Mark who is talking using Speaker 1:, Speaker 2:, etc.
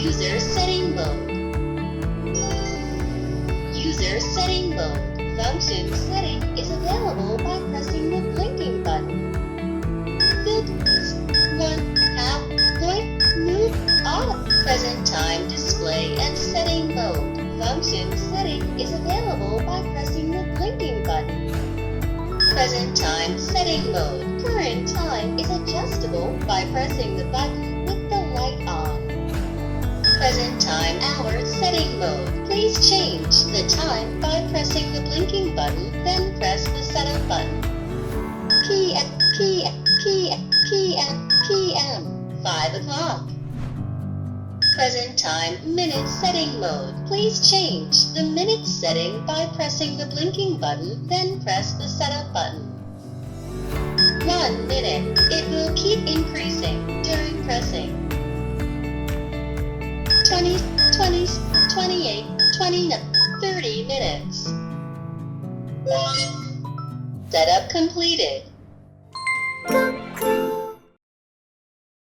Speaker 1: User setting mode. User setting mode. Function setting is available by pressing the blinking button. Good. 1/2 point move off. Present time display and setting mode. Function setting is available by pressing the blinking button. Present time setting mode. Current time is adjustable by pressing the button with the light on. Present time hour setting mode. Please change the time by pressing the blinking button, then press the setup button. PM, 5 o'clock. Present time minute setting mode. Please change the minute setting by pressing the blinking button, then press the setup button. 1 minute. It will keep increasing during pressing. 20, 20, 28, 29, 30 minutes. Setup completed.